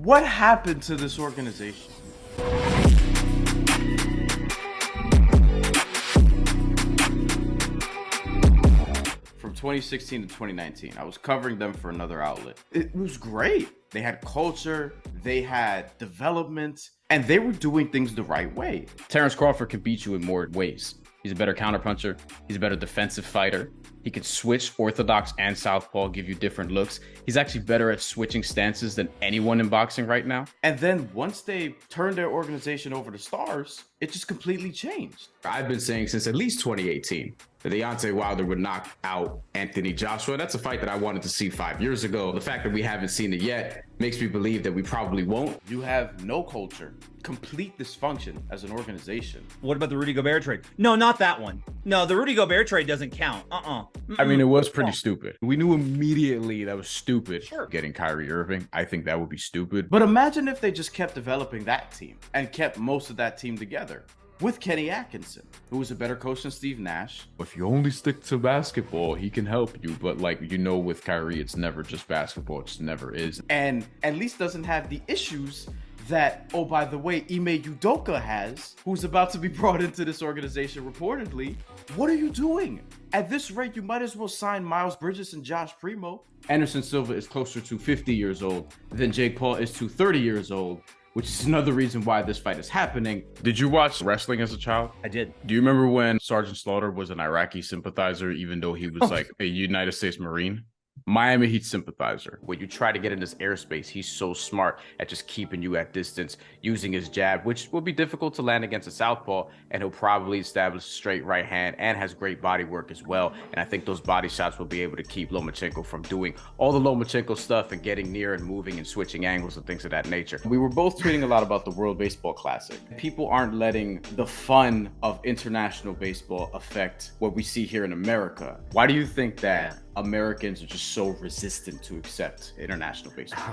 What happened to this organization? From 2016 to 2019, I was covering them for another outlet. It was great. They had culture, they had development, and they were doing things the right way. Terrence Crawford can beat you in more ways. He's a better counterpuncher. He's a better defensive fighter. He can switch orthodox and southpaw, give you different looks. He's actually better at switching stances than anyone in boxing right now. And then once they turned their organization over to stars, it just completely changed. I've been saying since at least 2018 that Deontay Wilder would knock out Anthony Joshua. That's a fight that I wanted to see 5 years ago. The fact that we haven't seen it yet makes me believe that we probably won't. You have no culture, complete dysfunction as an organization. What about the Rudy Gobert trade? No, not that one. No, the Rudy Gobert trade doesn't count. I mean, it was pretty stupid. We knew immediately that was stupid. Sure. Getting Kyrie Irving, I think that would be stupid. But imagine if they just kept developing that team and kept most of that team together with Kenny Atkinson, who was a better coach than Steve Nash. If you only stick to basketball, he can help you. But with Kyrie, it's never just basketball. It just never is. And at least doesn't have the issues that, oh, by the way, Ime Udoka has, who's about to be brought into this organization reportedly. What are you doing? At this rate, you might as well sign Miles Bridges and Josh Primo. Anderson Silva is closer to 50 years old than Jake Paul is to 30 years old, which is another reason why this fight is happening. Did you watch wrestling as a child? I did. Do you remember when Sergeant Slaughter was an Iraqi sympathizer, even though he was like a United States Marine? Miami Heat sympathizer. When you try to get in this airspace, he's so smart at just keeping you at distance, using his jab, which will be difficult to land against a southpaw, and he'll probably establish a straight right hand and has great body work as well. And I think those body shots will be able to keep Lomachenko from doing all the Lomachenko stuff and getting near and moving and switching angles and things of that nature. We were both tweeting a lot about the World Baseball Classic. People aren't letting the fun of international baseball affect what we see here in America. Why do you think that Americans are just so resistant to accept international baseball?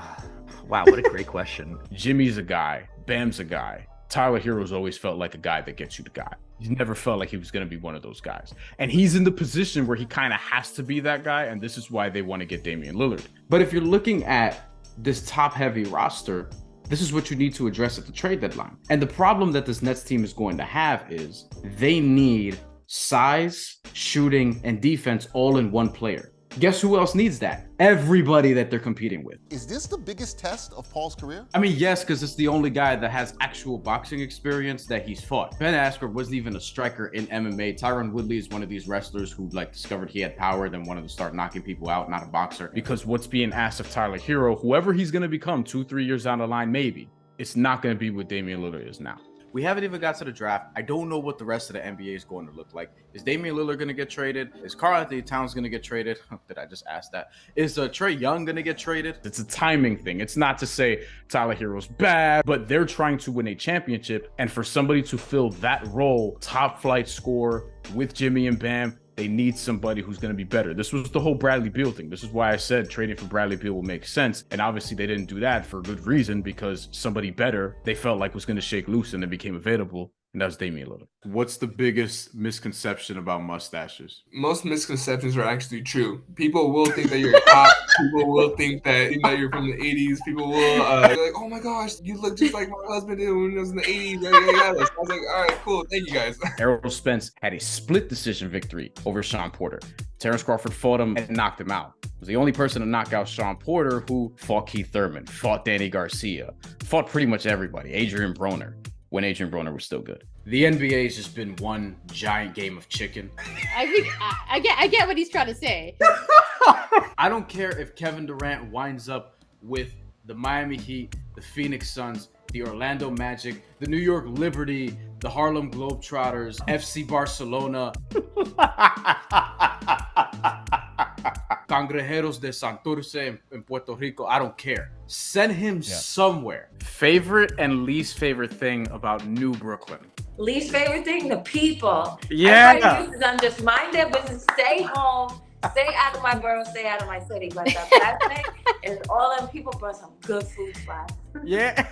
Wow, what a great question. Jimmy's a guy. Bam's a guy. Tyler Hero's always felt like a guy that gets you the guy. He's never felt like he was going to be one of those guys. And he's in the position where he kind of has to be that guy, and this is why they want to get Damian Lillard. But if you're looking at this top-heavy roster, this is what you need to address at the trade deadline. And the problem that this Nets team is going to have is they need size, shooting, and defense all in one player. Guess who else needs that? Everybody that they're competing with. Is this the biggest test of Paul's career? I mean, yes, because it's the only guy that has actual boxing experience that he's fought. Ben Askren wasn't even a striker in MMA. Tyron Woodley is one of these wrestlers who discovered he had power, then wanted to start knocking people out, not a boxer. Because what's being asked of Tyler Hero, whoever he's going to become 2-3 years down the line, maybe, it's not going to be what Damian Lillard is now. We haven't even got to the draft. I don't know what the rest of the NBA is going to look like. Is Damian Lillard going to get traded? Is Karl-Anthony Towns going to get traded? Did I just ask that? Is Trae Young going to get traded? It's a timing thing. It's not to say Tyler Hero's bad, but they're trying to win a championship. And for somebody to fill that role, top flight scorer with Jimmy and Bam, they need somebody who's going to be better. This was the whole Bradley Beal thing. This is why I said trading for Bradley Beal will make sense. And obviously they didn't do that for a good reason, because somebody better they felt like was going to shake loose and it became available. And that's Damian Lillard. What's the biggest misconception about mustaches? Most misconceptions are actually true. People will think that you're a cop. People will think that you're from the 80s. People will be like, oh my gosh, you look just like my husband did when he was in the 80s. So I was like, all right, cool. Thank you guys. Errol Spence had a split decision victory over Sean Porter. Terrence Crawford fought him and knocked him out. He was the only person to knock out Sean Porter, who fought Keith Thurman, fought Danny Garcia, fought pretty much everybody, Adrian Broner, when Adrian Broner was still good. The NBA has just been one giant game of chicken. I think I get what he's trying to say. I don't care if Kevin Durant winds up with the Miami Heat, the Phoenix Suns, the Orlando Magic, the New York Liberty, the Harlem Globetrotters, FC Barcelona, Cangrejeros de Santurce in Puerto Rico. I don't care. Send him somewhere. Favorite and least favorite thing about New Brooklyn? Least favorite thing? The people. Yeah. Everybody used to just mind their business, stay home, stay out of my borough, stay out of my city. But the best thing is all them people brought some good food spots. Yeah.